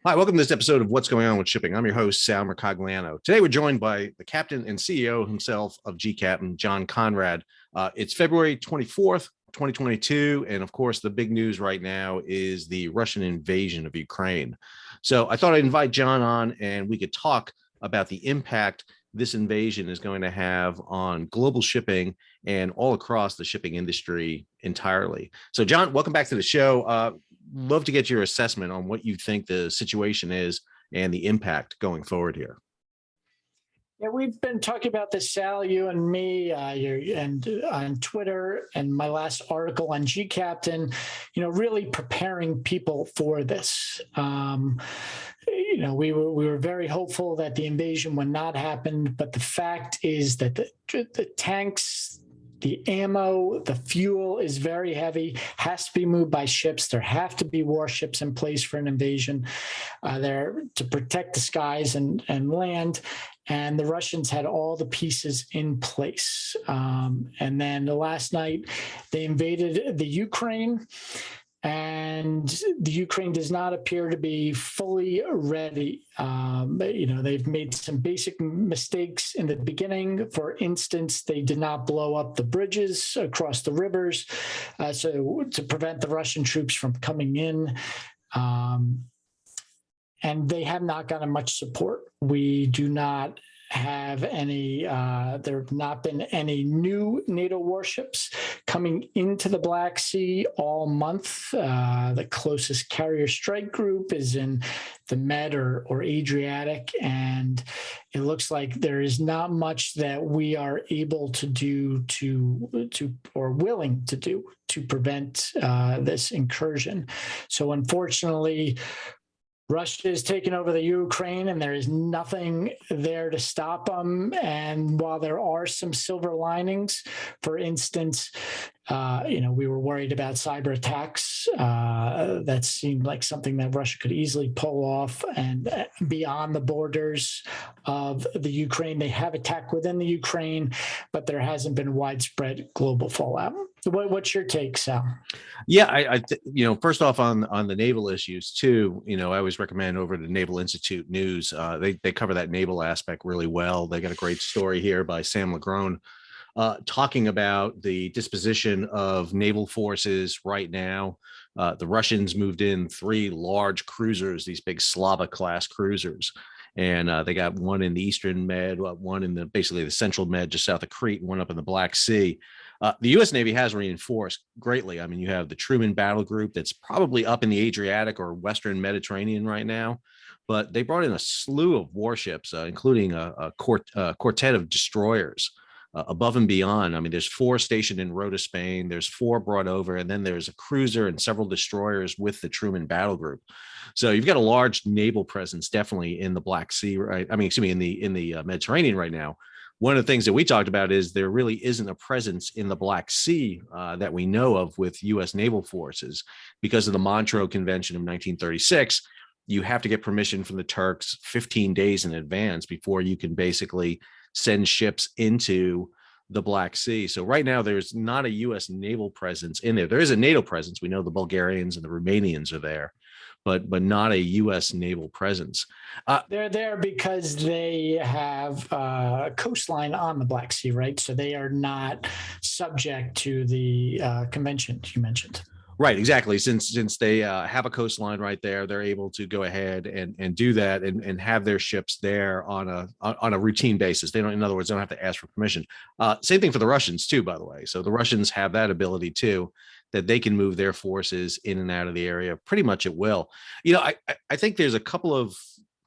Hi, welcome to this episode of What's Going On with Shipping. I'm your host, Sal Mercogliano. Today, we're joined by the captain and CEO himself of gCaptain, John Konrad. It's February 24th, 2022. And of course, the big news right now is the Russian invasion of Ukraine. So I thought I'd invite John on and we could talk about the impact this invasion is going to have on global shipping and all across the shipping industry entirely. So, John, welcome back to the show. Love to get your assessment on what you think the situation is and the impact going forward here. Yeah, we've been talking about this, Sal, you and me, and on Twitter, and my last article on gCaptain, really preparing people for this. We were very hopeful that the invasion would not happen, but the fact is that the tanks, the ammo, the fuel is very heavy, has to be moved by ships. There have to be warships in place for an invasion there to protect the skies and land. And the Russians had all the pieces in place. And then last night, they invaded the Ukraine. And the Ukraine does not appear to be fully ready. They've made some basic mistakes in the beginning. For instance, they did not blow up the bridges across the rivers, so to prevent the Russian troops from coming in. And they have not gotten much support. We do not have any, there have not been any new NATO warships coming into the Black Sea all month. The closest carrier strike group is in the Med or Adriatic, and it looks like there is not much that we are able to do or willing to do to prevent this incursion. So unfortunately, Russia has taken over the Ukraine, and there is nothing there to stop them. And while there are some silver linings, for instance, we were worried about cyber attacks. That seemed like something that Russia could easily pull off. And beyond the borders of the Ukraine, they have attacked within the Ukraine, but there hasn't been widespread global fallout. What's your take, Sal? Yeah, first off on the naval issues too, I always recommend over to Naval Institute News. They cover that naval aspect really well. They got a great story here by Sam Legrone talking about the disposition of naval forces right now. The Russians moved in 3 large cruisers, these big Slava class cruisers. And they got one in the Eastern Med, one in basically the Central Med, just south of Crete, and one up in the Black Sea. The U.S. Navy has reinforced greatly. I mean, you have the Truman Battle Group that's probably up in the Adriatic or Western Mediterranean right now, but they brought in a slew of warships, including a quartet of destroyers above and beyond. I mean, there's 4 stationed in Rota, Spain. There's 4 brought over, and then there's a cruiser and several destroyers with the Truman Battle Group. So you've got a large naval presence definitely in the Black Sea, right? I mean, excuse me, in the Mediterranean right now. One of the things that we talked about is there really isn't a presence in the Black Sea that we know of with U.S. naval forces because of the Montreux Convention of 1936. You have to get permission from the Turks 15 days in advance before you can basically send ships into the Black Sea. So right now, there's not a U.S. naval presence in there. There is a NATO presence. We know the Bulgarians and the Romanians are there, but not a U.S. naval presence. They're there because they have a coastline on the Black Sea, right? So they are not subject to the convention you mentioned. Right, exactly. Since they have a coastline right there, they're able to go ahead and do that and have their ships there on a routine basis. They don't, in other words, they don't have to ask for permission. Same thing for the Russians too, by the way. So the Russians have that ability too, that they can move their forces in and out of the area pretty much at will. I think there's a couple of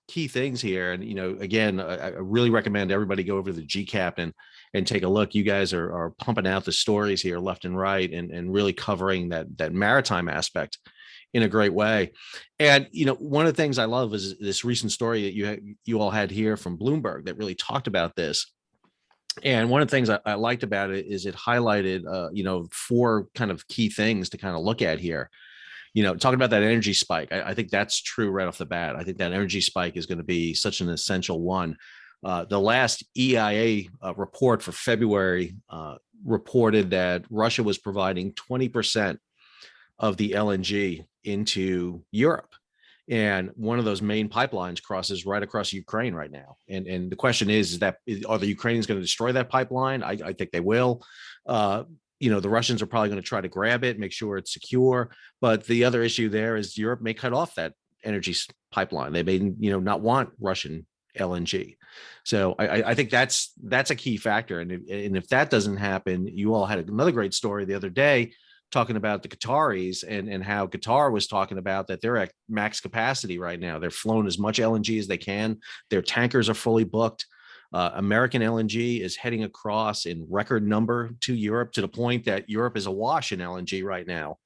key things here, and again, I really recommend everybody go over to the gCaptain and take a look. You guys are pumping out the stories here left and right and really covering that maritime aspect in a great way. And one of the things I love is this recent story that you all had here from Bloomberg that really talked about this. And one of the things I liked about it is it highlighted 4 kind of key things to kind of look at here. Talking about that energy spike, I think that's true right off the bat. I think that energy spike is going to be such an essential one. The last EIA report for February reported that Russia was providing 20% of the LNG into Europe. And one of those main pipelines crosses right across Ukraine right now. And the question is that are the Ukrainians going to destroy that pipeline? I think they will. The Russians are probably going to try to grab it, make sure it's secure. But the other issue there is Europe may cut off that energy pipeline. They may, not want Russian LNG. So I think that's a key factor. And if that doesn't happen, you all had another great story the other day talking about the Qataris and how Qatar was talking about that they're at max capacity right now. They're flowing as much LNG as they can. Their tankers are fully booked. American LNG is heading across in record number to Europe, to the point that Europe is awash in LNG right now.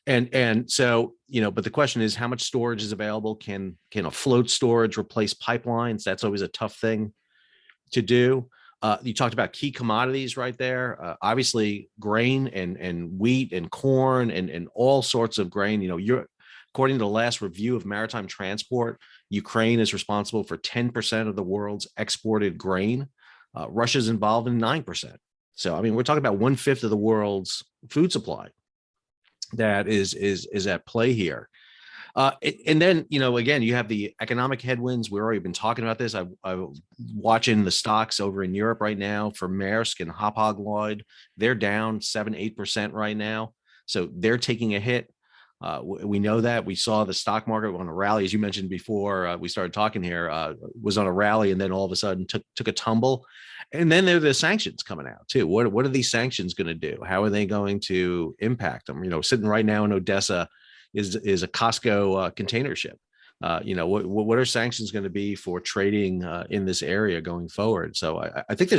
And so, but the question is, how much storage is available? Can a float storage replace pipelines? That's always a tough thing to do. You talked about key commodities right there. Obviously, grain and wheat and corn and all sorts of grain. According to the last review of maritime transport, Ukraine is responsible for 10% of the world's exported grain. Russia's involved in 9%. So, we're talking about 1/5 of the world's food supply that is at play here. And then, again, you have the economic headwinds. We've already been talking about this. I'm watching the stocks over in Europe right now for Maersk and Hapag-Lloyd. They're down 7-8% right now. So they're taking a hit. We know that. We saw the stock market on a rally, as you mentioned before we started talking here, was on a rally and then all of a sudden took a tumble. And then there are the sanctions coming out too. What are these sanctions going to do? How are they going to impact them? Sitting right now in Odessa is a Costco container ship. What are sanctions going to be for trading in this area going forward? So I think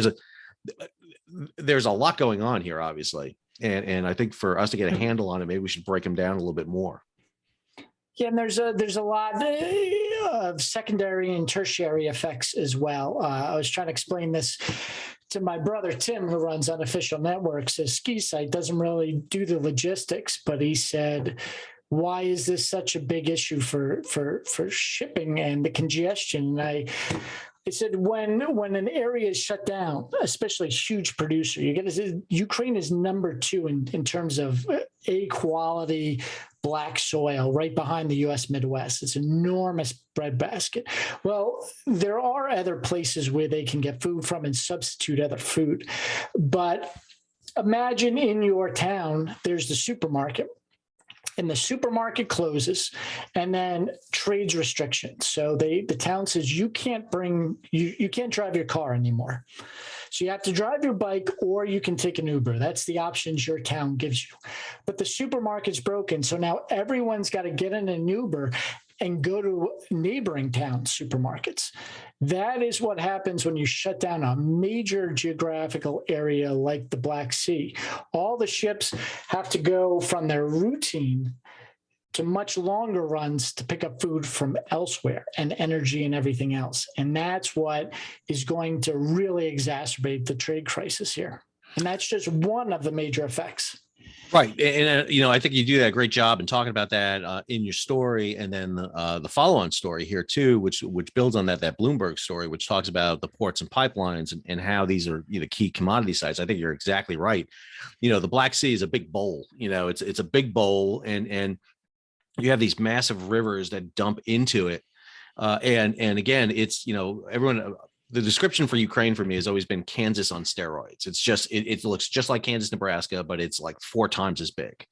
there's a lot going on here, obviously. And I think for us to get a handle on it, maybe we should break them down a little bit more. Yeah, and there's a lot of secondary and tertiary effects as well. I was trying to explain this to my brother Tim, who runs Unofficial Networks. His ski site doesn't really do the logistics, but he said, why is this such a big issue for shipping and the congestion? And I said, when an area is shut down, especially a huge producer, Ukraine is number 2 in terms of A quality black soil, right behind the U.S. Midwest. It's an enormous breadbasket. Well, there are other places where they can get food from and substitute other food. But imagine in your town, there's the supermarket. And the supermarket closes, and then trades restrictions. So the town says you can't drive your car anymore. So you have to drive your bike, or you can take an Uber. That's the options your town gives you. But the supermarket's broken, so now everyone's got to get in an Uber and go to neighboring town supermarkets. That is what happens when you shut down a major geographical area like the Black Sea. All the ships have to go from their routine to much longer runs to pick up food from elsewhere, and energy and everything else. And that's what is going to really exacerbate the trade crisis here. And that's just one of the major effects. Right. And I think you do that great job in talking about that in your story. And then the follow-on story here, too, which builds on that Bloomberg story, which talks about the ports and pipelines and how these are key commodity sites. I think you're exactly right. The Black Sea is a big bowl. It's a big bowl, and you have these massive rivers that dump into it. And again, it's, everyone. The description for Ukraine for me has always been Kansas on steroids. It's just, it looks just like Kansas, Nebraska, but it's like 4 times as big.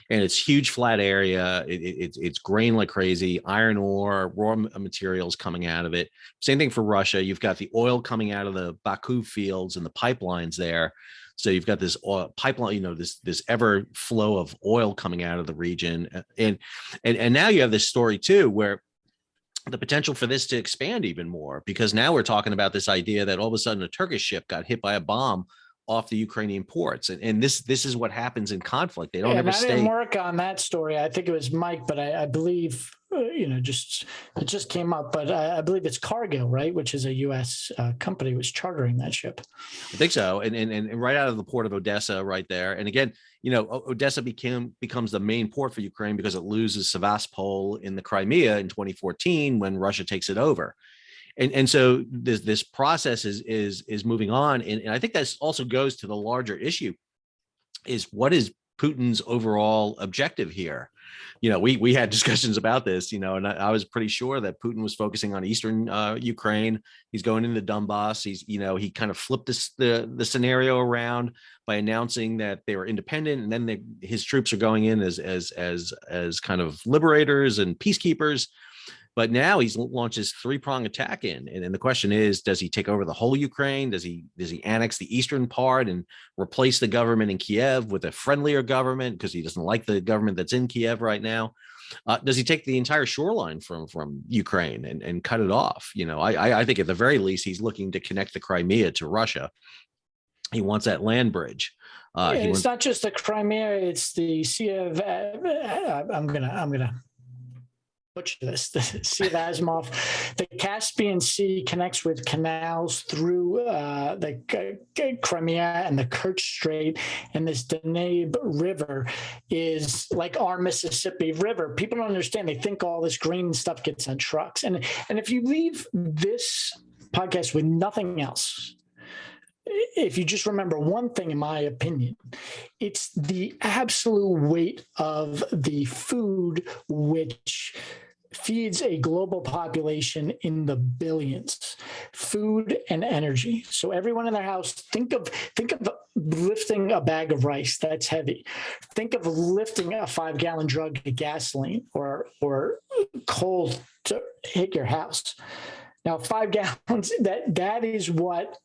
And it's huge flat area. It's grain like crazy, iron ore, raw materials coming out of it. Same thing for Russia. You've got the oil coming out of the Baku fields and the pipelines there. So you've got this oil pipeline, this ever flow of oil coming out of the region. And now you have this story too, where the potential for this to expand even more, because now we're talking about this idea that all of a sudden a Turkish ship got hit by a bomb off the Ukrainian ports. And this is what happens in conflict. They don't ever stay. I didn't work on that story. I think it was Mike, but I believe, it just came up, but I believe it's Cargill, right? Which is a U.S. company, was chartering that ship. I think so. And right out of the port of Odessa right there. And again, Odessa becomes the main port for Ukraine because it loses Sevastopol in the Crimea in 2014 when Russia takes it over. And so this process is moving on. And I think that also goes to the larger issue is, what is Putin's overall objective here? we had discussions about this, and I was pretty sure that Putin was focusing on eastern Ukraine. He's going into Donbass. He kind of flipped the scenario around by announcing that they were independent, and then his troops are going in as kind of liberators and peacekeepers. But now he's launched his three-prong attack and the question is, does he take over the whole Ukraine? Does he annex the eastern part and replace the government in Kiev with a friendlier government because he doesn't like the government that's in Kiev right now? Does he take the entire shoreline from Ukraine and cut it off? I think at the very least he's looking to connect the Crimea to Russia. He wants that land bridge. It's not just the Crimea; it's the Sea of. I'm gonna butcher this. The Sea of Azov. The Caspian Sea connects with canals through the Crimea and the Kerch Strait, and this Danube River is like our Mississippi River. People don't understand. They think all this green stuff gets on trucks, and if you leave this podcast with nothing else, if you just remember one thing, in my opinion, it's the absolute weight of the food which feeds a global population in the billions, food and energy. So everyone in their house, think of lifting a bag of rice that's heavy. Think of lifting a 5-gallon jug of gasoline or coal to hit your house. Now, 5 gallons, that is what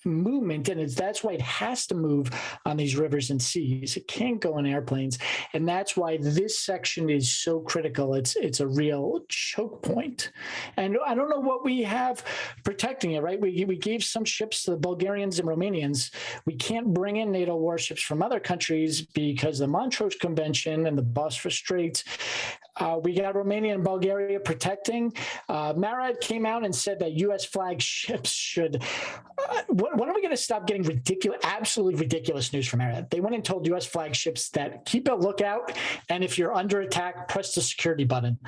movement, and that's why it has to move on these rivers and seas. It can't go in airplanes, and that's why this section is so critical. It's a real choke point, and I don't know what we have protecting it. Right, we gave some ships to the Bulgarians and Romanians. We can't bring in NATO warships from other countries because the Montreux Convention and the Bosphorus Straits. We got Romania and Bulgaria protecting. Marad came out and said that U.S. flag ships should. When are we going to stop getting absolutely ridiculous news from Marad? They went and told U.S. flagships that keep a lookout, and if you're under attack, press the security button.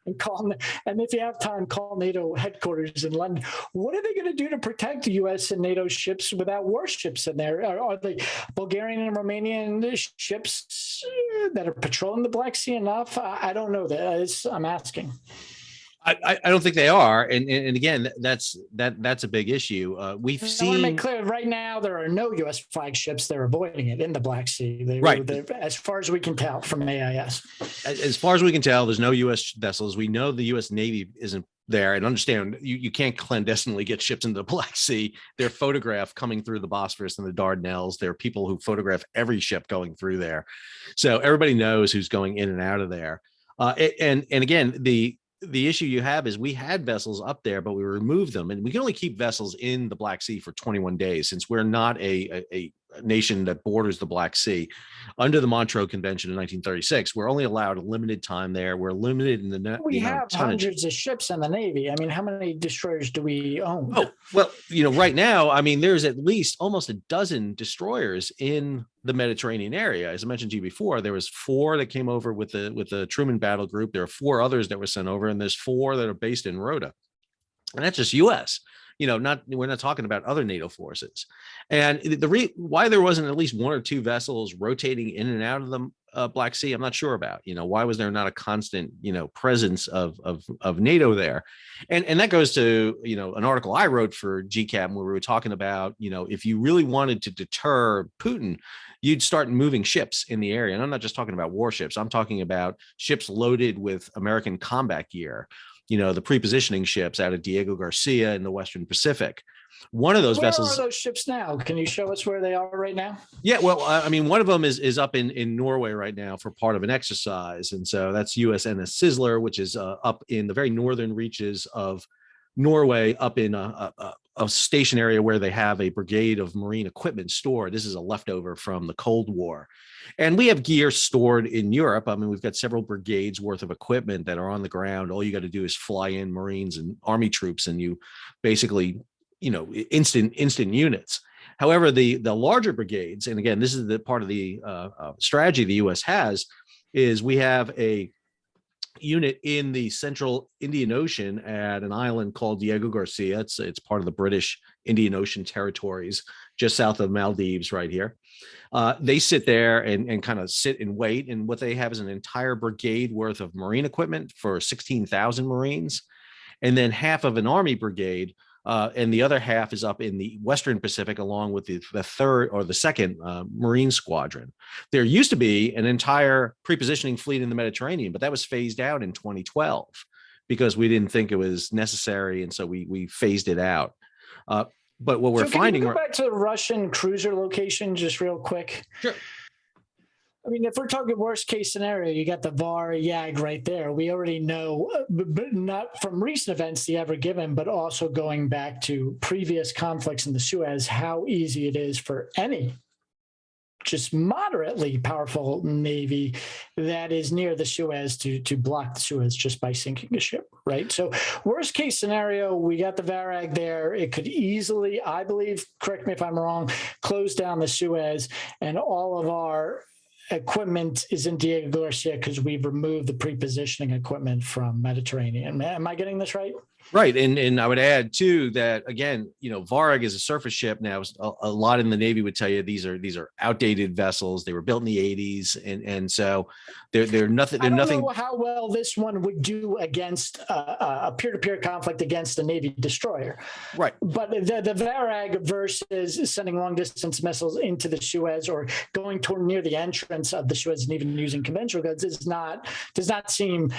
And call, and if you have time, call NATO headquarters in London. What are they going to do to protect the U.S. and NATO ships without warships in there? Are the Bulgarian and Romanian ships that are patrolling the Black Sea enough? I don't know. I'm asking. I don't think they are, and again, that's a big issue. We've seen. I want to make clear right now there are no U.S. flagships. They're avoiding it in the Black Sea. As far as we can tell from AIS. As far as we can tell, there's no U.S. vessels. We know the U.S. Navy isn't there, and understand you can't clandestinely get ships into the Black Sea. They're photographed coming through the Bosphorus and the Dardanelles. There are people who photograph every ship going through there, so everybody knows who's going in and out of there. And again, the issue you have is we had vessels up there, but we removed them, and we can only keep vessels in the Black Sea for 21 days since we're not a nation that borders the Black Sea. Under the Montreux Convention in 1936, we're only allowed a limited time there. We're limited in the we have hundreds of ships in the Navy. I mean, how many destroyers do we own? Oh, well, right now, I mean, there's at least almost a dozen destroyers in the Mediterranean area. As I mentioned to you before, there was 4 that came over with the Truman Battle Group. There are 4 others that were sent over, and there's 4 that are based in Rota, and that's just U.S. We're not talking about other NATO forces. And why there wasn't at least 1 or 2 vessels rotating in and out of the Black Sea, I'm not sure about. Why was there not a constant presence of NATO there? And that goes to an article I wrote for gCaptain where we were talking about if you really wanted to deter Putin, you'd start moving ships in the area. And I'm not just talking about warships. I'm talking about ships loaded with American combat gear. The pre-positioning ships out of Diego Garcia in the Western Pacific. One of those vessels. Where are those ships now? Can you show us where they are right now? Yeah, well, I mean, one of them is up in Norway right now for part of an exercise. And so that's USNS Sizzler, which is up in the very northern reaches of Norway, up in a station area where they have a brigade of marine equipment stored. This is a leftover from the Cold War. And we have gear stored in Europe. I mean, we've got several brigades worth of equipment that are on the ground. All you got to do is fly in Marines and Army troops, and you basically, instant units. However, the larger brigades, and again, this is the part of the strategy the U.S. has, is we have a unit in the central Indian Ocean at an island called Diego Garcia. It's part of the British Indian Ocean territories, just south of Maldives, right here. They sit there and kind of sit and wait. And what they have is an entire brigade worth of Marine equipment for 16,000 Marines, and then half of an Army brigade. And the other half is up in the Western Pacific, along with the third or the second Marine Squadron. There used to be an entire pre-positioning fleet in the Mediterranean, but that was phased out in 2012 because we didn't think it was necessary, and so we phased it out. But what we're finding. Can you go back to the Russian cruiser location just real quick? Sure. I mean, if we're talking worst case scenario, you got the VAR YAG right there. We already know, but not from recent events, the Ever Given, but also going back to previous conflicts in the Suez, how easy it is for any just moderately powerful Navy that is near the Suez to block the Suez just by sinking a ship, right? So worst case scenario, we got the VARAG there. It could easily, I believe, correct me if I'm wrong, close down the Suez, and all of our equipment is in Diego Garcia because we've removed the pre-positioning equipment from Mediterranean. Am I getting this right? Right. And I would add too that, again, Varag is a surface ship now. A lot in the Navy would tell you these are outdated vessels. They were built in the 80s, and so they're nothing. I don't know how well this one would do against a peer-to-peer conflict against a Navy destroyer. Right. But the VARAG versus sending long-distance missiles into the Suez or going toward near the entrance of the Suez and even using conventional guns does not seem.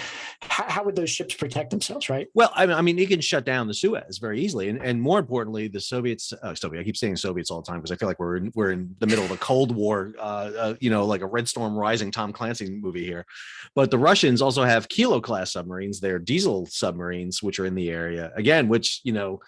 How would those ships protect themselves? Right. Well, I mean, it can shut down the Suez very easily, and more importantly, the Soviets. I keep saying Soviets all the time because I feel like we're in the middle of a Cold War, like a Red Storm Rising Tom Clancy movie here. But the Russians also have Kilo class submarines. They're diesel submarines, which are in the area again. Which the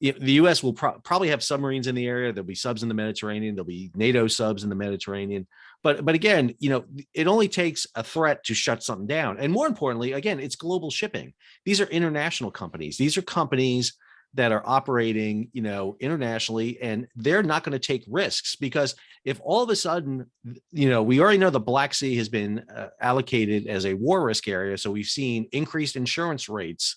U.S. will probably have submarines in the area. There'll be subs in the Mediterranean. There'll be NATO subs in the Mediterranean. But again, it only takes a threat to shut something down. And more importantly, again, it's global shipping. These are international companies. These are companies that are operating, internationally, and they're not going to take risks because if all of a sudden, we already know the Black Sea has been allocated as a war risk area. So we've seen increased insurance rates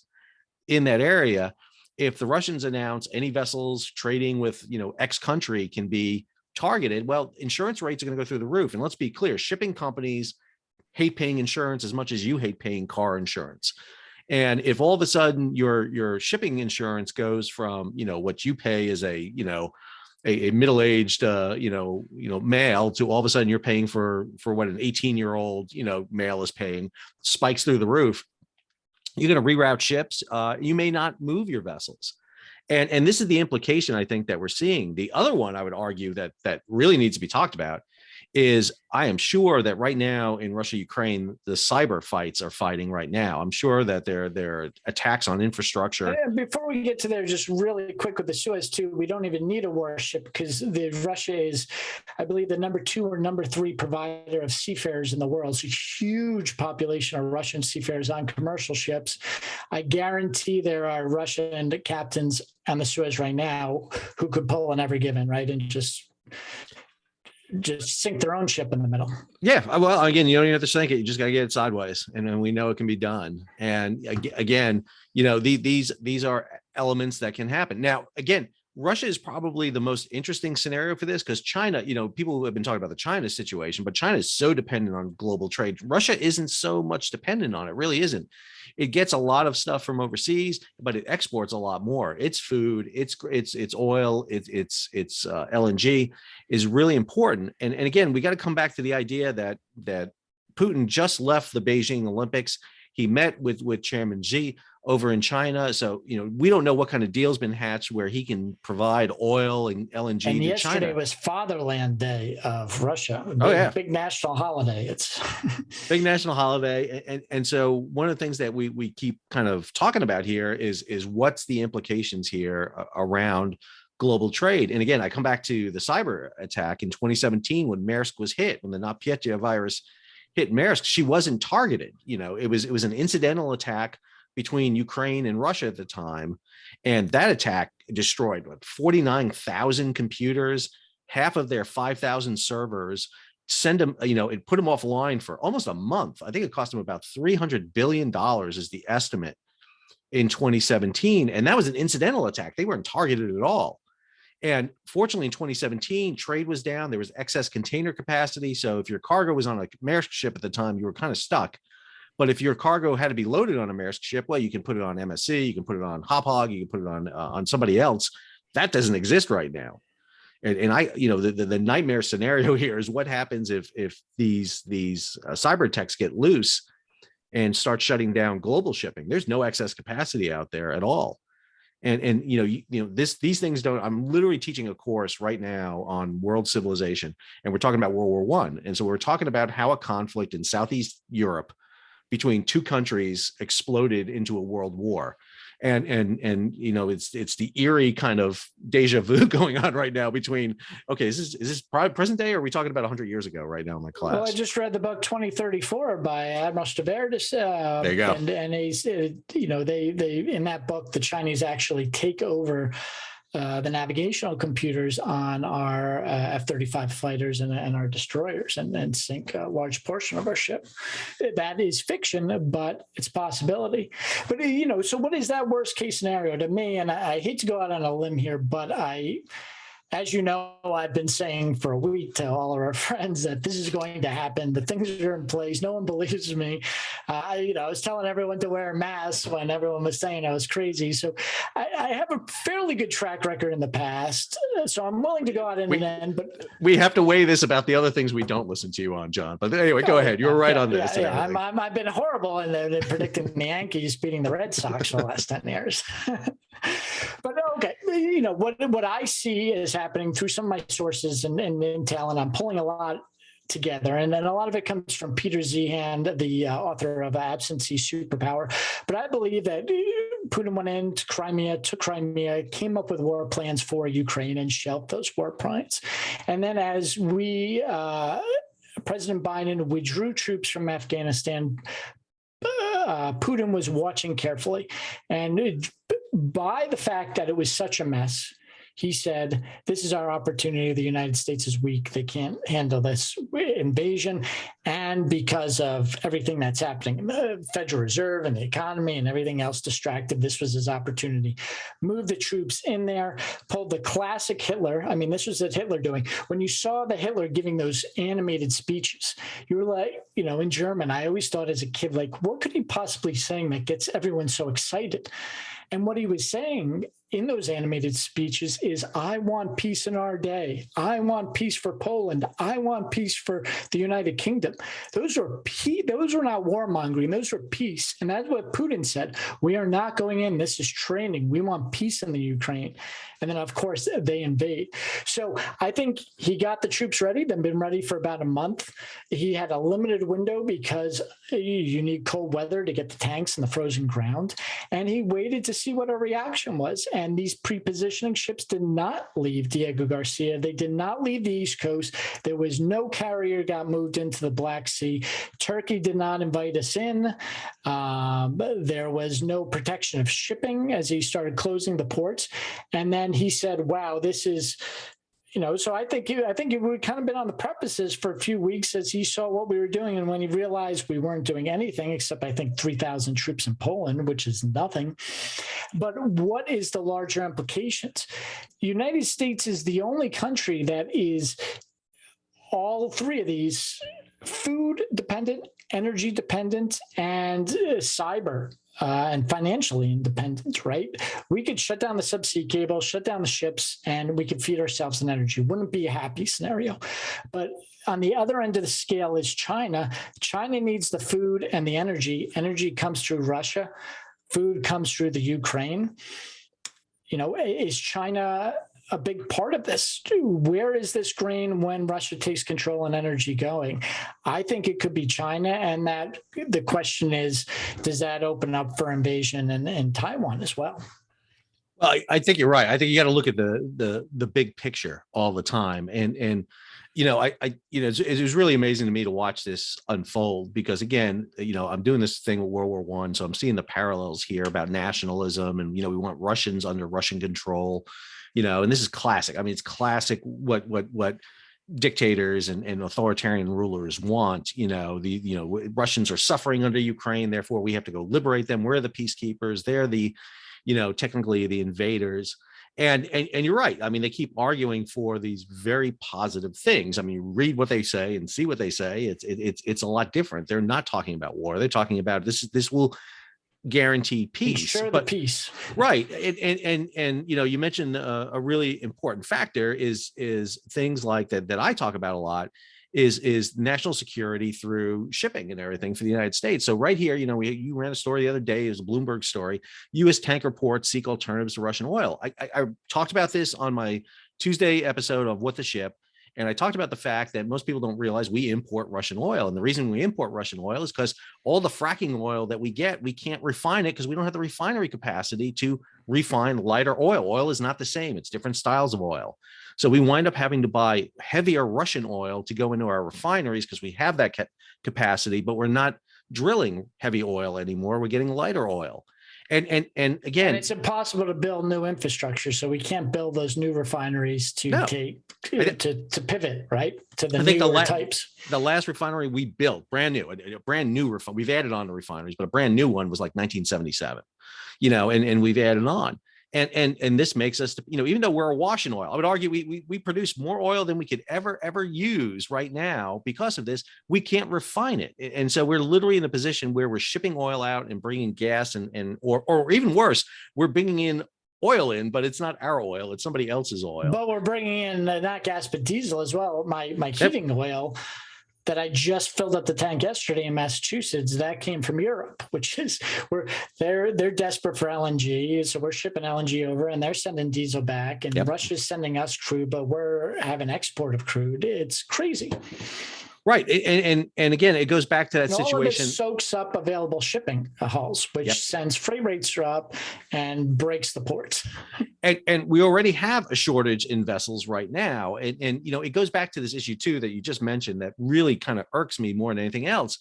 in that area. If the Russians announce any vessels trading with, X country can be targeted, well, insurance rates are going to go through the roof. And let's be clear, shipping companies hate paying insurance as much as you hate paying car insurance. And if all of a sudden your shipping insurance goes from, what you pay as a middle-aged, male to all of a sudden you're paying for what an 18-year-old, male is paying, spikes through the roof, you're going to reroute ships. You may not move your vessels. And this is the implication I think that we're seeing. The other one I would argue that really needs to be talked about is I am sure that right now in Russia, Ukraine, the cyber fights are fighting right now. I'm sure that there are attacks on infrastructure. Before we get to there, just really quick with the Suez too, we don't even need a warship because Russia is, I believe, the number 2 or number 3 provider of seafarers in the world. So huge population of Russian seafarers on commercial ships. I guarantee there are Russian captains on the Suez right now who could pull an Ever Given, right, and just sink their own ship in the middle. Yeah. Well, again, you don't even have to sink it. You just got to get it sideways. And then we know it can be done. And again, these are elements that can happen. Now, again, Russia is probably the most interesting scenario for this because China, people who have been talking about the China situation, but China is so dependent on global trade. Russia isn't so much dependent on it, really isn't. It gets a lot of stuff from overseas, but it exports a lot more. It's food, it's oil, it's LNG is really important. And again, we got to come back to the idea that Putin just left the Beijing Olympics. He met with Chairman Xi over in China. So, we don't know what kind of deal's been hatched where he can provide oil and LNG to China. And yesterday was Fatherland Day of Russia. Big national holiday. It's big national holiday. And so one of the things that we keep kind of talking about here is what's the implications here around global trade. And again, I come back to the cyber attack in 2017 when Maersk was hit, when the NotPetya virus hit Maersk. She wasn't targeted. It was an incidental attack between Ukraine and Russia at the time. And that attack destroyed 49,000 computers, half of their 5,000 servers, send them, it put them offline for almost a month. I think it cost them about $300 billion is the estimate in 2017. And that was an incidental attack. They weren't targeted at all. And fortunately, in 2017, trade was down. There was excess container capacity. So if your cargo was on a Maersk ship at the time, you were kind of stuck. But if your cargo had to be loaded on a Maersk ship, well, you can put it on MSC, you can put it on Hauppauge, you can put it on somebody else. That doesn't exist right now. And I, the nightmare scenario here is what happens if these cyber attacks get loose and start shutting down global shipping. There's no excess capacity out there at all. And these things don't. I'm literally teaching a course right now on world civilization, and we're talking about World War I. And so we're talking about how a conflict in Southeast Europe between two countries exploded into a world war. And it's the eerie kind of deja vu going on right now between, okay, is this present day, or are we talking about 100 years ago right now in my class? Well, I just read the book 2034 by Admiral Stavridis. There you go. And he's, they in that book, the Chinese actually take over the navigational computers on our F-35 fighters and our destroyers, and then sink a large portion of our ship. That is fiction, but it's a possibility. But, so what is that worst case scenario to me? And I hate to go out on a limb here, but as you know, I've been saying for a week to all of our friends that this is going to happen. The things are in place. No one believes me. I was telling everyone to wear masks when everyone was saying I was crazy. So I have a fairly good track record in the past. So I'm willing to go out in an end. But we have to weigh this about the other things we don't listen to you on, John. But anyway, go ahead. You're right on this. I've been horrible in predicting the Yankees beating the Red Sox for the last 10 years. But okay, what I see is happening through some of my sources and intel, and I'm pulling a lot together. And then a lot of it comes from Peter Zeehan, the author of Absentee Superpower. But I believe that Putin went into Crimea, took Crimea, came up with war plans for Ukraine and shelved those war plans. And then as President Biden withdrew troops from Afghanistan, Putin was watching carefully. And by the fact that it was such a mess, he said, this is our opportunity. The United States is weak. They can't handle this invasion. And because of everything that's happening in the Federal Reserve and the economy and everything else distracted, this was his opportunity. Moved the troops in there, pulled the classic Hitler. I mean, this was what Hitler doing. When you saw the Hitler giving those animated speeches, you were like, in German, I always thought as a kid, like, what could he possibly saying that gets everyone so excited? And what he was saying in those animated speeches is, I want peace in our day. I want peace for Poland. I want peace for the United Kingdom. Those were not warmongering. Those were peace. And that's what Putin said. We are not going in. This is training. We want peace in the Ukraine. And then, of course, they invade. So I think he got the troops ready. They've been ready for about a month. He had a limited window because you need cold weather to get the tanks in the frozen ground. And he waited to see what a reaction was. And these pre-positioning ships did not leave Diego Garcia. They did not leave the East Coast. There was no carrier got moved into the Black Sea. Turkey did not invite us in. There was no protection of shipping as he started closing the ports. And then he said, wow, this is, so I think it would kind of been on the precipice for a few weeks as he saw what we were doing. And when he realized we weren't doing anything except, I think, 3,000 troops in Poland, which is nothing. But what is the larger implications? The United States is the only country that is all three of these: food dependent, energy dependent, and cyber and financially independent, right? We could shut down the subsea cable, shut down the ships, and we could feed ourselves in energy. Wouldn't be a happy scenario. But on the other end of the scale is China. China needs the food and the energy. Energy comes through Russia. Food comes through the Ukraine. Is China a big part of this? Where is this grain when Russia takes control and energy going? I think it could be China, and that the question is, does that open up for invasion in Taiwan as well? Well, I think you're right. I think you got to look at the big picture all the time, and it was really amazing to me to watch this unfold because, again, I'm doing this thing with World War I, so I'm seeing the parallels here about nationalism, and we want Russians under Russian control. And this is classic. I mean, it's classic what dictators and authoritarian rulers want. Russians are suffering under Ukraine, therefore we have to go liberate them. We're the peacekeepers. They're the, technically the invaders. And you're right. I mean, they keep arguing for these very positive things. I mean, read what they say and see what they say. It's a lot different. They're not talking about war. They're talking about this will guarantee peace. Ensure the peace. Right. And you mentioned a really important factor is things like that I talk about a lot is national security through shipping and everything for the United States. So right here, you ran a story the other day, it was a Bloomberg story, U.S. tanker ports seek alternatives to Russian oil. I talked about this on my Tuesday episode of What the Ship. And I talked about the fact that most people don't realize we import Russian oil. And the reason we import Russian oil is because all the fracking oil that we get, we can't refine it because we don't have the refinery capacity to refine lighter oil. Oil is not the same. It's different styles of oil. So we wind up having to buy heavier Russian oil to go into our refineries because we have that capacity, but we're not drilling heavy oil anymore. We're getting lighter oil. And again, and it's impossible to build new infrastructure, so we can't build those new refineries to pivot right to the newer types. The last refinery we built, brand new refinery. We've added on to refineries, but a brand new one was like 1977. And we've added on. And this makes us, even though we're awash in oil, I would argue we produce more oil than we could ever use right now. Because of this, we can't refine it. And so we're literally in a position where we're shipping oil out and bringing gas or even worse, we're bringing in oil in, but it's not our oil, it's somebody else's oil. But we're bringing in not gas, but diesel as well. My heating oil that I just filled up the tank yesterday in Massachusetts, that came from Europe, which is they're desperate for LNG. So we're shipping LNG over and they're sending diesel back, and Russia's sending us crude, but we're having export of crude. It's crazy. Right. And again, it goes back to that situation. All of this soaks up available shipping hulls, which sends freight rates up and breaks the ports. And we already have a shortage in vessels right now. And it goes back to this issue, too, that you just mentioned that really kind of irks me more than anything else.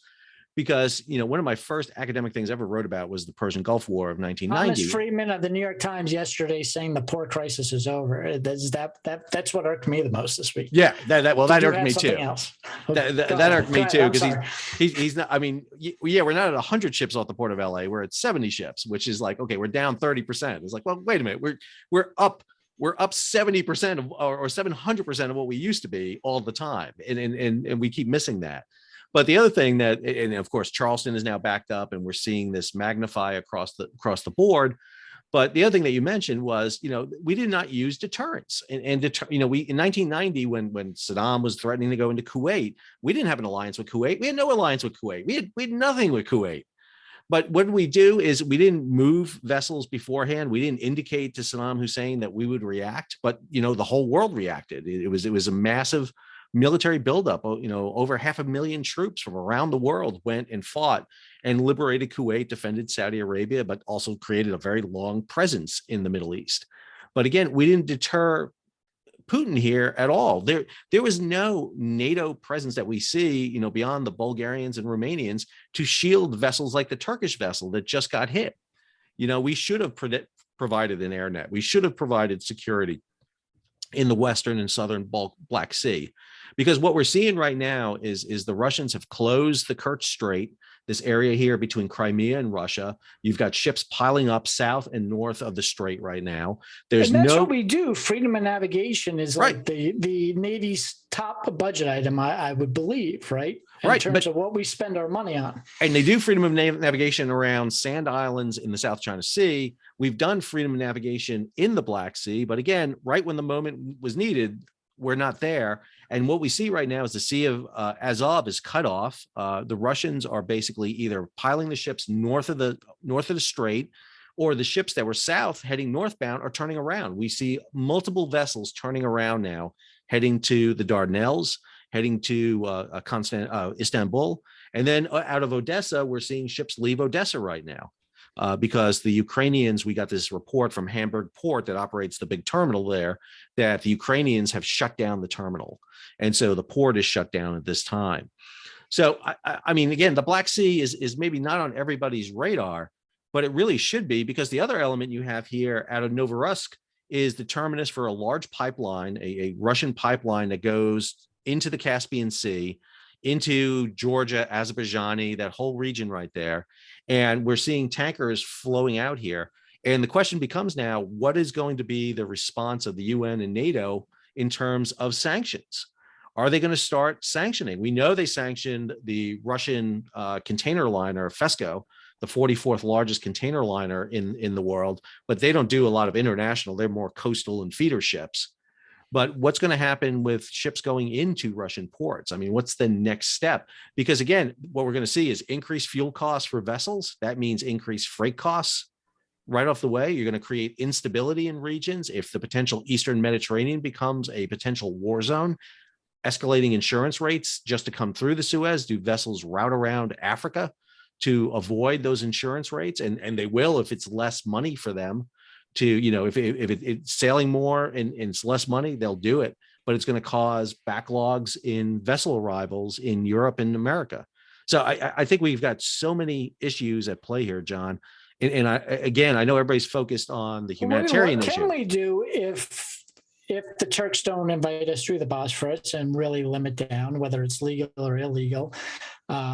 Because, one of my first academic things I ever wrote about was the Persian Gulf War of 1990. Thomas Friedman of the New York Times yesterday saying the port crisis is over. That's what irked me the most this week. Yeah, that irked me too. That irked me too, because he's not. I mean, we're not at 100 ships off the port of LA. We're at 70 ships, which is like, okay, we're down 30%. It's like, well, wait a minute, we're up 70% of or 700% of what we used to be all the time, and we keep missing that. But the other thing and of course, Charleston is now backed up and we're seeing this magnify across the board. But the other thing that you mentioned was, we did not use deterrence. We in 1990, when Saddam was threatening to go into Kuwait, we didn't have an alliance with Kuwait. We had no alliance with Kuwait. We had nothing with Kuwait. But what we do is we didn't move vessels beforehand. We didn't indicate to Saddam Hussein that we would react. But, the whole world reacted. It was a massive military buildup. Over 500,000 troops from around the world went and fought and liberated Kuwait, defended Saudi Arabia, but also created a very long presence in the Middle East. But again, we didn't deter Putin here at all. There was no NATO presence that we see, beyond the Bulgarians and Romanians to shield vessels like the Turkish vessel that just got hit. We should have provided an air net. We should have provided security in the Western and Southern Black Sea. Because what we're seeing right now is the Russians have closed the Kerch Strait, this area here between Crimea and Russia. You've got ships piling up south and north of the strait right now. And that's what we do. Freedom of navigation is like the Navy's top budget item, I would believe, right? In terms of what we spend our money on. And they do freedom of navigation around sand islands in the South China Sea. We've done freedom of navigation in the Black Sea. But again, right when the moment was needed, we're not there. And what we see right now is the Sea of Azov is cut off. The Russians are basically either piling the ships north of the strait, or the ships that were south heading northbound are turning around. We see multiple vessels turning around now, heading to the Dardanelles, heading to Istanbul. And then out of Odessa, we're seeing ships leave Odessa right now. Because the Ukrainians, we got this report from Hamburg Port that operates the big terminal there, that the Ukrainians have shut down the terminal. And so the port is shut down at this time. So, I mean, again, the Black Sea is maybe not on everybody's radar, but it really should be, because the other element you have here out of Novorossiysk is the terminus for a large pipeline, a Russian pipeline that goes into the Caspian Sea, into Georgia, Azerbaijani, that whole region right there. And we're seeing tankers flowing out here. And the question becomes now, what is going to be the response of the UN and NATO in terms of sanctions? Are they going to start sanctioning? We know they sanctioned the Russian container liner Fesco, the 44th largest container liner in the world, but they don't do a lot of international. They're more coastal and feeder ships. But what's going to happen with ships going into Russian ports? I mean, what's the next step? Because again, what we're going to see is increased fuel costs for vessels. That means increased freight costs right off the way. You're going to create instability in regions. If the potential Eastern Mediterranean becomes a potential war zone, escalating insurance rates just to come through the Suez, do vessels route around Africa to avoid those insurance rates? And they will, if it's less money for them to, if it's sailing more and it's less money, they'll do it. But it's going to cause backlogs in vessel arrivals in Europe and America. So I think we've got so many issues at play here, John. And I know everybody's focused on the humanitarian issue. What can we do if the Turks don't invite us through the Bosphorus and really limit down, whether it's legal or illegal?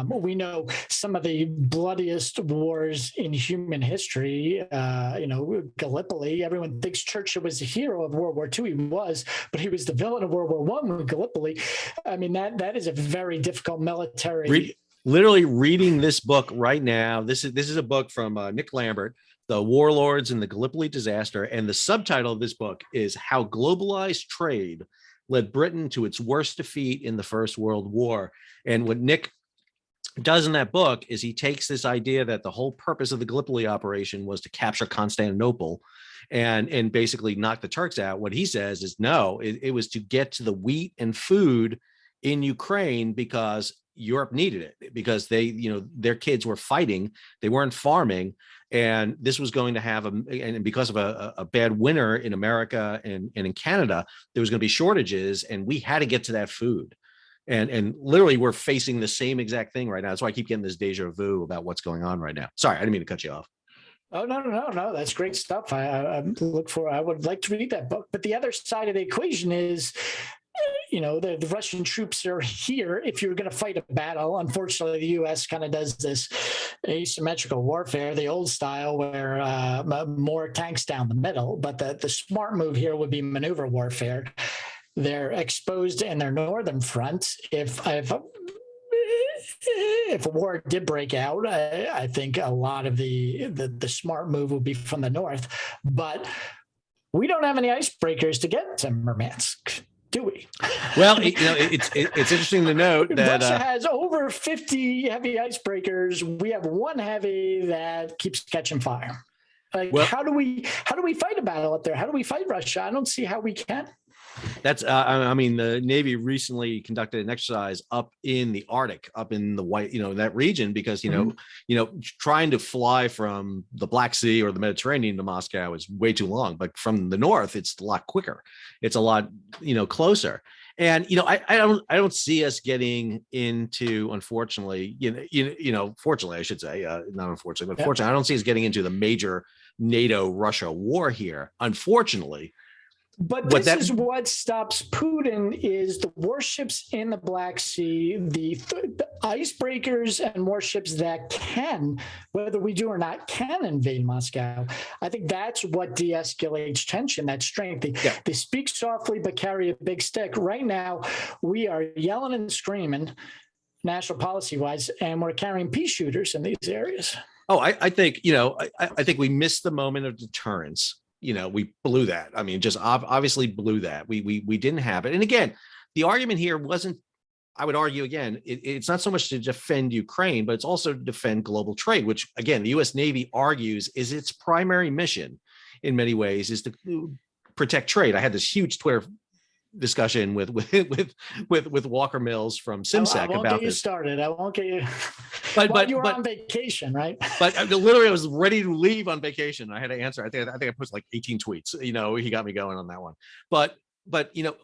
We know some of the bloodiest wars in human history, Gallipoli. Everyone thinks Churchill was the hero of World War II. He was, but he was the villain of World War I with Gallipoli. I mean, that is a very difficult military. Literally reading this book right now. This is a book from Nick Lambert, The Warlords and the Gallipoli Disaster. And the subtitle of this book is How Globalized Trade Led Britain to Its Worst Defeat in the First World War. And what Nick does in that book is he takes this idea that the whole purpose of the Gallipoli operation was to capture Constantinople and basically knock the Turks out. What he says is, no, it was to get to the wheat and food in Ukraine because Europe needed it, because their kids were fighting, they weren't farming. And this was going to have and because of a bad winter in America and in Canada, there was going to be shortages, and we had to get to that food. And literally we're facing the same exact thing right now. That's why I keep getting this deja vu about what's going on right now. Sorry, I didn't mean to cut you off. Oh, no. That's great stuff. I would like to read that book. But the other side of the equation is, the Russian troops are here. If you're going to fight a battle, unfortunately, the U.S. kind of does this asymmetrical warfare, the old style, where more tanks down the middle. But the smart move here would be maneuver warfare. They're exposed in their northern front. If a war did break out, I think a lot of the smart move would be from the north. But we don't have any icebreakers to get to Murmansk, do we? Well, it's interesting to note that Russia has over 50 heavy icebreakers. We have one heavy that keeps catching fire. How do we fight a battle up there? How do we fight Russia? I don't see how we can. That's the Navy recently conducted an exercise up in the Arctic, up in the white, that region, because trying to fly from the Black Sea or the Mediterranean to Moscow is way too long, but from the north it's a lot quicker. It's a lot closer. And I don't see us getting into, unfortunately, fortunately I should say, not unfortunately, but fortunately, I don't see us getting into the major NATO-Russia war here, unfortunately. But this is what stops Putin is the warships in the Black Sea, the icebreakers and warships that can, whether we do or not, can invade Moscow. I think that's what de-escalates tension, that strength. They speak softly but carry a big stick. Right now, we are yelling and screaming, national policy-wise, and we're carrying pea shooters in these areas. Oh, I think, I think we missed the moment of deterrence. We blew that. I mean, just obviously blew that. We didn't have it. And again, the argument here wasn't, I would argue again, it's not so much to defend Ukraine, but it's also to defend global trade, which again, the U.S. Navy argues is its primary mission in many ways, is to protect trade. I had this huge Twitter discussion with Walker Mills from SimSec I won't about get you this. Started. I won't get you. But you were on vacation, right? But literally, I was ready to leave on vacation. I had to answer. I think I posted like 18 tweets. He got me going on that one. But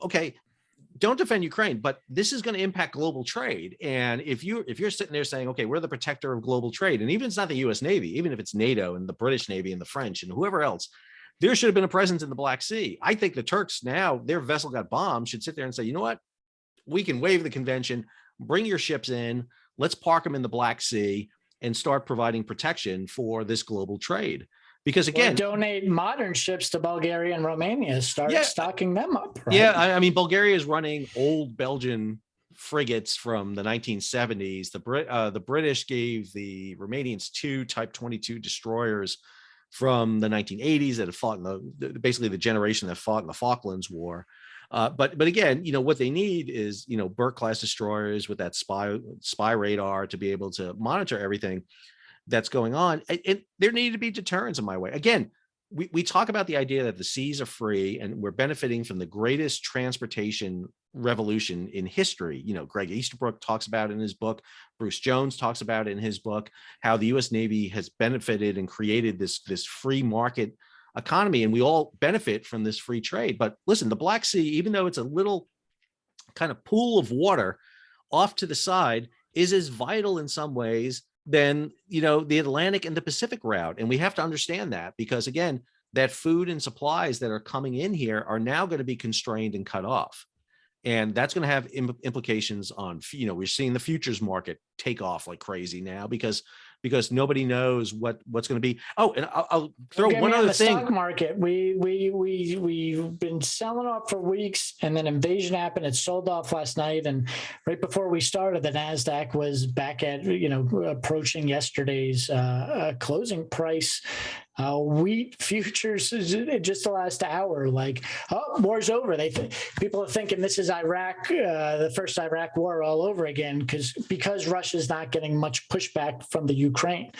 okay, don't defend Ukraine, but this is going to impact global trade. And if you're sitting there saying, okay, we're the protector of global trade, and even if it's not the U.S. Navy, even if it's NATO and the British Navy and the French and whoever else, there should have been a presence in the Black Sea. I think the Turks now, their vessel got bombed, should sit there and say, you know what? we can waive the convention, bring your ships in, let's park them in the Black Sea and start providing protection for this global trade. Because Or again, donate modern ships to Bulgaria and Romania, start yeah, stocking them up, right? yeah. I mean, Bulgaria is running old Belgian frigates from the 1970s. The British gave the Romanians 2 Type 22 destroyers from the 1980s that had fought in basically the generation that fought in the Falklands War. But again, what they need is Burke class destroyers with that spy radar to be able to monitor everything that's going on. There need to be deterrents in my way. Again, we talk about the idea that the seas are free and we're benefiting from the greatest transportation revolution in history. Greg Easterbrook talks about it in his book. Bruce Jones talks about it in his book, how the U.S. Navy has benefited and created this free market economy, and we all benefit from this free trade. But listen, the Black Sea, even though it's a little kind of pool of water off to the side, is as vital in some ways than the Atlantic and the Pacific route. And we have to understand that, because again, that food and supplies that are coming in here are now going to be constrained and cut off. And that's going to have implications on, we're seeing the futures market take off like crazy now because nobody knows what's going to be. Oh, and I'll throw one other thing. Stock market, we've been selling off for weeks, and then invasion happened. It sold off last night, and right before we started, the Nasdaq was back at approaching yesterday's closing price. Wheat futures just the last hour, like, oh, war's over. People are thinking this is Iraq, the first Iraq war all over again, because Russia's not getting much pushback from the Ukraine.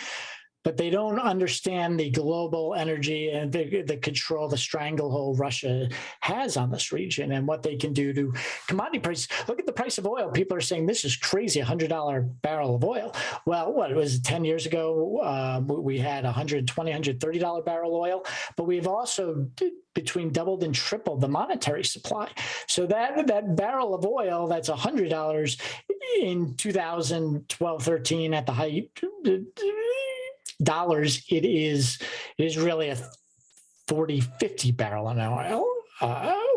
But they don't understand the global energy and the control, the stranglehold Russia has on this region and what they can do to commodity prices. Look at the price of oil. People are saying this is crazy, $100 barrel of oil. Well, what, it was 10 years ago, we had $120, $130 barrel oil, but we've also between doubled and tripled the monetary supply. So that barrel of oil, that's $100 in 2012, 13 at the height, dollars, it is really a 40, 50 barrel an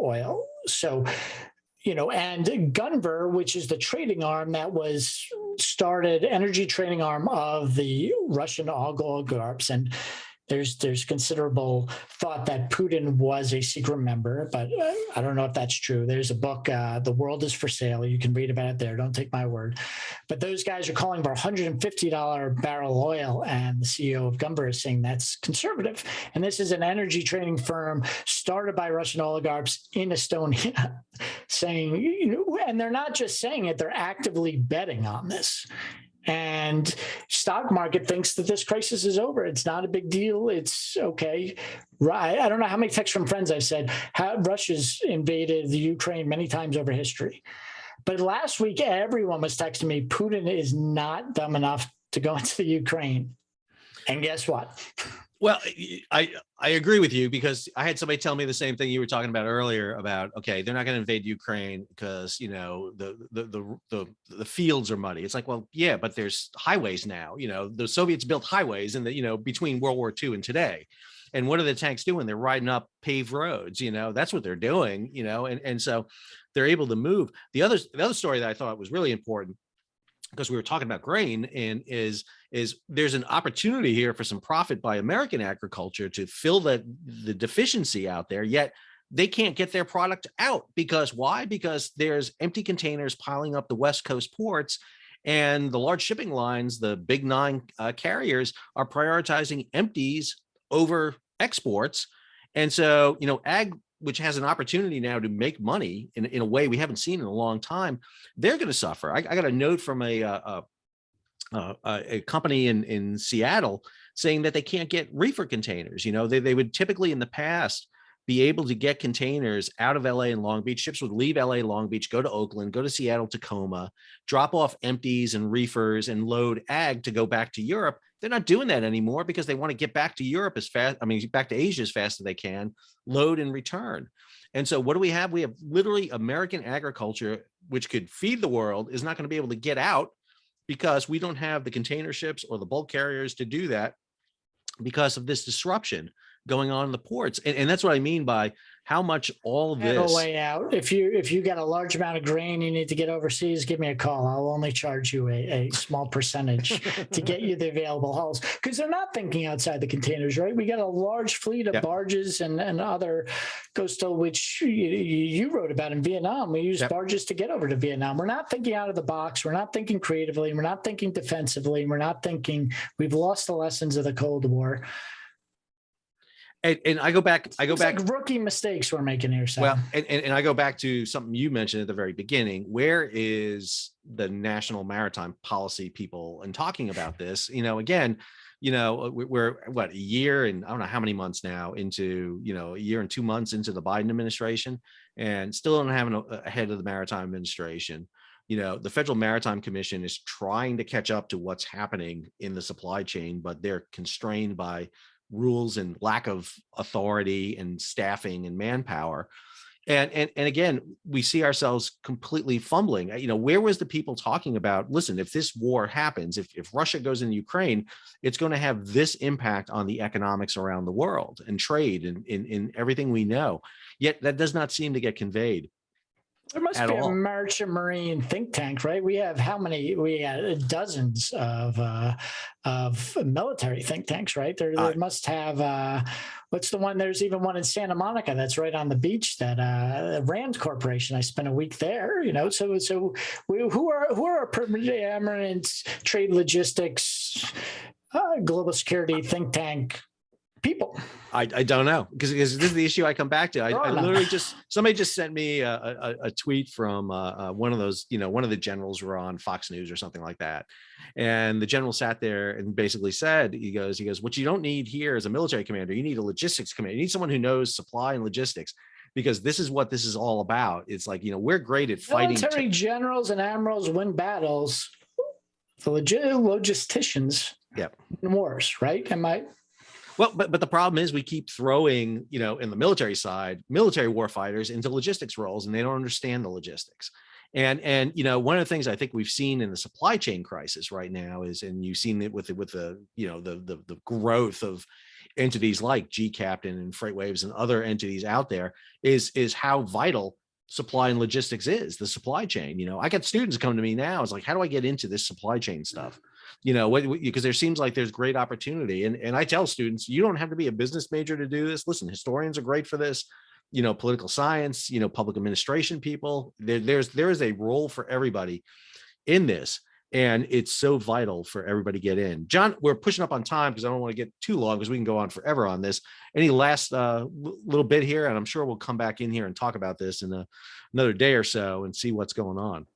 oil. So, and Gunvor, which is the trading arm that was started, energy trading arm of the Russian oligarchs, and there's considerable thought that Putin was a secret member, but I don't know if that's true. There's a book, The World is for Sale. You can read about it there. Don't take my word. But those guys are calling for $150 barrel oil, and the CEO of Gunvor is saying that's conservative. And this is an energy trading firm started by Russian oligarchs in Estonia, saying, and they're not just saying it, they're actively betting on this. And stock market thinks that this crisis is over. It's not a big deal. It's okay. Right. I don't know how many texts from friends I've said how Russia's invaded the Ukraine many times over history. But last week, everyone was texting me, Putin is not dumb enough to go into the Ukraine. And guess what? Well, I agree with you, because I had somebody tell me the same thing you were talking about earlier about, okay, they're not going to invade Ukraine because, the fields are muddy. It's like, well, yeah, but there's highways now. The Soviets built highways between World War II and today. And what are the tanks doing? They're riding up paved roads. That's what they're doing, and so they're able to move. The other story that I thought was really important, because we were talking about grain, and is there's an opportunity here for some profit by American agriculture to fill the deficiency out there, yet they can't get their product out. Because why? Because there's empty containers piling up the West Coast ports, and the large shipping lines, the big 9 carriers, are prioritizing empties over exports. And so, ag, which has an opportunity now to make money in a way we haven't seen in a long time, they're going to suffer. I got a note from a company in Seattle saying that they can't get reefer containers. They would typically in the past be able to get containers out of LA and Long Beach. Ships would leave LA, Long Beach, go to Oakland, go to Seattle, Tacoma, drop off empties and reefers and load ag to go back to Europe. They're not doing that anymore because they want to get back to Europe back to Asia as fast as they can, load and return. And so what do we have? We have literally American agriculture, which could feed the world, is not going to be able to get out because we don't have the container ships or the bulk carriers to do that because of this disruption going on in the ports. And that's what I mean by how much all I have a this. way out. If you got a large amount of grain you need to get overseas, give me a call. I'll only charge you a small percentage to get you the available hulls, because they're not thinking outside the containers, right? We got a large fleet of Yep. barges and other coastal, which you wrote about in Vietnam. We use Yep. barges to get over to Vietnam. We're not thinking out of the box. We're not thinking creatively. We're not thinking defensively. We're not thinking. We've lost the lessons of the Cold War. And I go back. Like rookie mistakes we're making here, Sal. Well, and I go back to something you mentioned at the very beginning. Where is the national maritime policy people in talking about this? Again, we're what, a year and I don't know how many months now into, a year and 2 months into the Biden administration, and still don't have a head of the maritime administration. The Federal Maritime Commission is trying to catch up to what's happening in the supply chain, but they're constrained by rules and lack of authority and staffing and manpower. And again, we see ourselves completely fumbling. Where was the people talking about, listen, if this war happens, if Russia goes into Ukraine, it's going to have this impact on the economics around the world and trade and in everything we know. Yet that does not seem to get conveyed. There must be a merchant marine think tank, right? We have how many? We have dozens of military think tanks, right? There must have. What's the one? There's even one in Santa Monica that's right on the beach. That Rand Corporation. I spent a week there. So who are preeminent trade logistics, global security think tank people? I don't know, because this is the issue I come back to. I literally somebody just sent me a tweet from one of those, one of the generals were on Fox News or something like that. And the general sat there and basically said, he goes, what you don't need here is a military commander. You need a logistics commander. You need someone who knows supply and logistics, because this is what this is all about. It's like, we're great at fighting. Military generals and admirals win battles. The logisticians win wars, right? Well, but the problem is we keep throwing, in the military side, military warfighters into logistics roles, and they don't understand the logistics. And one of the things I think we've seen in the supply chain crisis right now is, and you've seen it with the the growth of entities like gCaptain and FreightWaves and other entities out there, is how vital supply and logistics is, the supply chain. I got students come to me now. It's like, how do I get into this supply chain stuff? Because there seems like there's great opportunity. And I tell students, you don't have to be a business major to do this. Listen, historians are great for this, political science, public administration people. There is a role for everybody in this. And it's so vital for everybody to get in. John, we're pushing up on time because I don't want to get too long, because we can go on forever on this. Any last little bit here? And I'm sure we'll come back in here and talk about this in another day or so and see what's going on.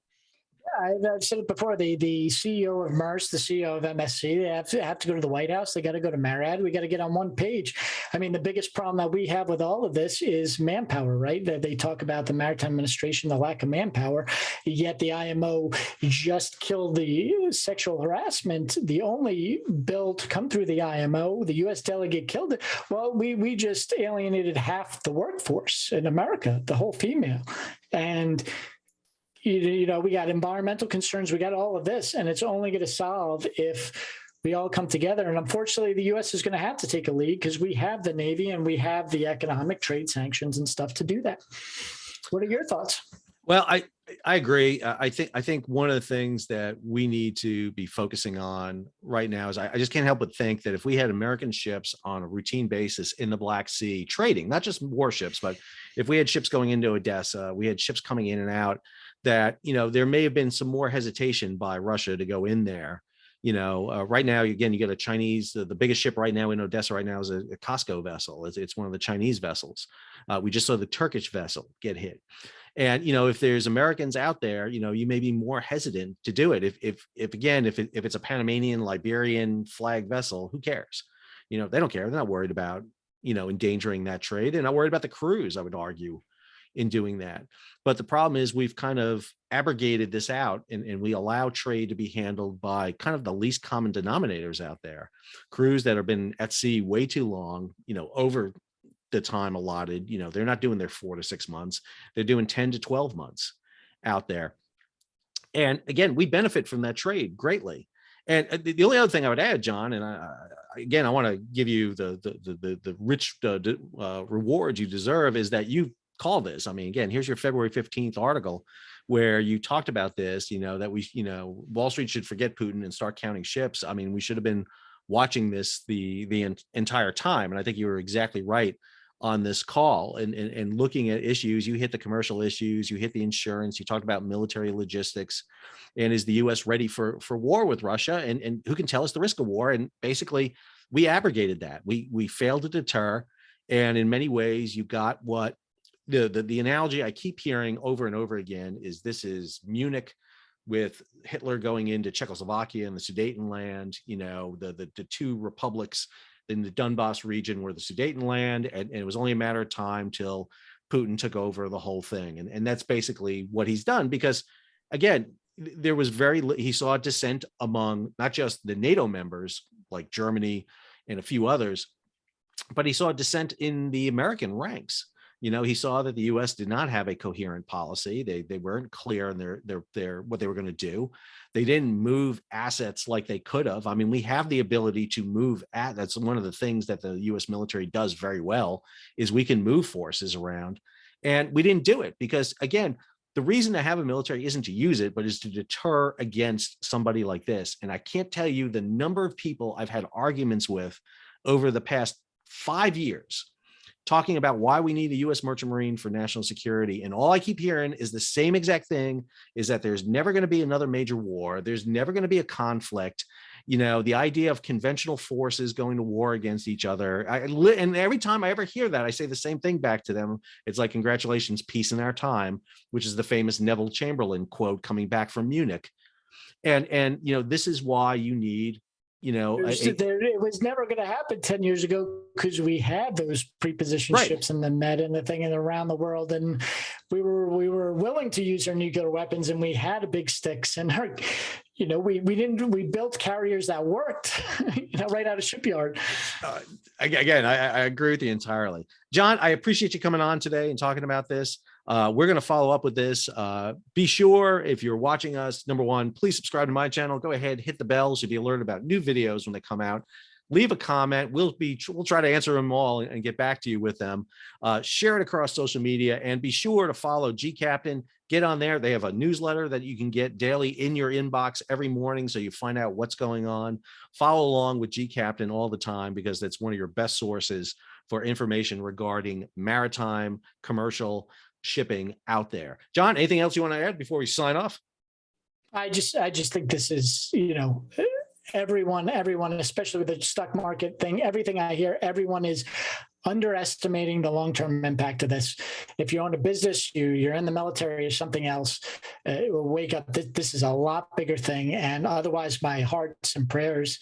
I've said it before. The CEO of Maersk, the CEO of MSC, they have to go to the White House. They got to go to MARAD. We got to get on one page. I mean, the biggest problem that we have with all of this is manpower, right? They talk about the Maritime Administration, the lack of manpower, yet the IMO just killed the sexual harassment. The only bill to come through the IMO, the U.S. delegate killed it. Well, we just alienated half the workforce in America, the whole female. And we got environmental concerns, we got all of this, and it's only going to solve if we all come together. And unfortunately, the U.S. is going to have to take a lead, because we have the Navy and we have the economic trade sanctions and stuff to do that. What are your thoughts? Well, I agree. I think one of the things that we need to be focusing on right now is I just can't help but think that if we had American ships on a routine basis in the Black Sea trading, not just warships, but if we had ships going into Odessa, we had ships coming in and out, that, there may have been some more hesitation by Russia to go in there. Right now, again, you get a Chinese, the biggest ship right now in Odessa right now is a COSCO vessel. It's one of the Chinese vessels. We just saw the Turkish vessel get hit. And, if there's Americans out there, you may be more hesitant to do it. If it's a Panamanian, Liberian flag vessel, who cares? They don't care. They're not worried about, endangering that trade. They're not worried about the crews, I would argue, in doing that. But the problem is we've kind of abrogated this out, and we allow trade to be handled by kind of the least common denominators out there. Crews that have been at sea way too long, over the time allotted, they're not doing their 4 to 6 months. They're doing 10 to 12 months out there. And again, we benefit from that trade greatly. And the only other thing I would add, John, and again, I want to give you the rich rewards you deserve, is that you call this. I mean, again, here's your February 15th article where you talked about this, that we, Wall Street should forget Putin and start counting ships. I mean, we should have been watching this the entire time. And I think you were exactly right on this call and looking at issues. You hit the commercial issues, you hit the insurance, you talked about military logistics, and is the US ready for war with Russia, and who can tell us the risk of war? And basically we abrogated that. We failed to deter. And in many ways you got what the analogy I keep hearing over and over again is, this is Munich with Hitler going into Czechoslovakia and the Sudetenland, the two republics in the Donbass region were the Sudetenland, and it was only a matter of time till Putin took over the whole thing. And that's basically what he's done, because again, there was he saw dissent among not just the NATO members like Germany and a few others, but he saw dissent in the American ranks. He saw that the U.S. did not have a coherent policy. They weren't clear in their what they were going to do. They didn't move assets like they could have. I mean, we have the ability to move that's one of the things that the U.S. military does very well, is we can move forces around. And we didn't do it because, again, the reason to have a military isn't to use it, but is to deter against somebody like this. And I can't tell you the number of people I've had arguments with over the past 5 years talking about why we need a U.S. merchant marine for national security. And all I keep hearing is the same exact thing, is that there's never going to be another major war. There's never going to be a conflict. The idea of conventional forces going to war against each other. And every time I ever hear that, I say the same thing back to them. It's like, congratulations, peace in our time, which is the famous Neville Chamberlain quote coming back from Munich. And this is why you need, it was never going to happen 10 years ago because we had those pre-positioned ships in the Med and the thing and around the world, and we were willing to use our nuclear weapons, and we had big sticks, and we built carriers that worked, right out of shipyard. Again, I agree with you entirely, John. I appreciate you coming on today and talking about this. We're going to follow up with this. Be sure, if you're watching us, number one, please subscribe to my channel. Go ahead, hit the bell so you'll be alerted about new videos when they come out. Leave a comment. We'll try to answer them all and get back to you with them. Share it across social media, and be sure to follow gCaptain. Get on there. They have a newsletter that you can get daily in your inbox every morning, so you find out what's going on. Follow along with gCaptain all the time, because that's one of your best sources for information regarding maritime, commercial shipping out there. John, anything else you want to add before we sign off? I just think this is, everyone, especially with the stock market thing, everything I hear, everyone is underestimating the long-term impact of this. If you own a business, you're in the military or something else, wake up. This is a lot bigger thing. And otherwise, my hearts and prayers,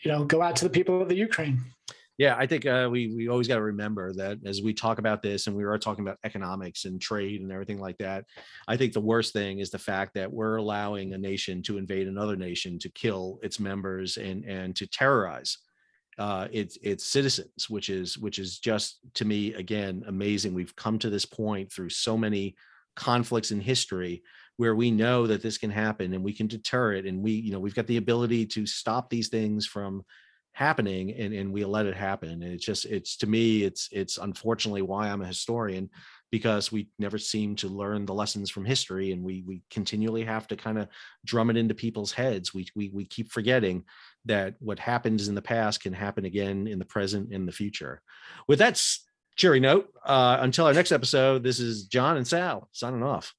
go out to the people of the Ukraine. Yeah, I think we always got to remember that as we talk about this, and we are talking about economics and trade and everything like that, I think the worst thing is the fact that we're allowing a nation to invade another nation, to kill its members and to terrorize its citizens, which is just, to me, again, amazing. We've come to this point through so many conflicts in history where we know that this can happen and we can deter it, and we've got the ability to stop these things from happening, and we let it happen. And it's to me, it's unfortunately why I'm a historian, because we never seem to learn the lessons from history, and we continually have to kind of drum it into people's heads. We keep forgetting that what happens in the past can happen again in the present, in the future. With that cheery note, until our next episode, this is John and Sal signing off.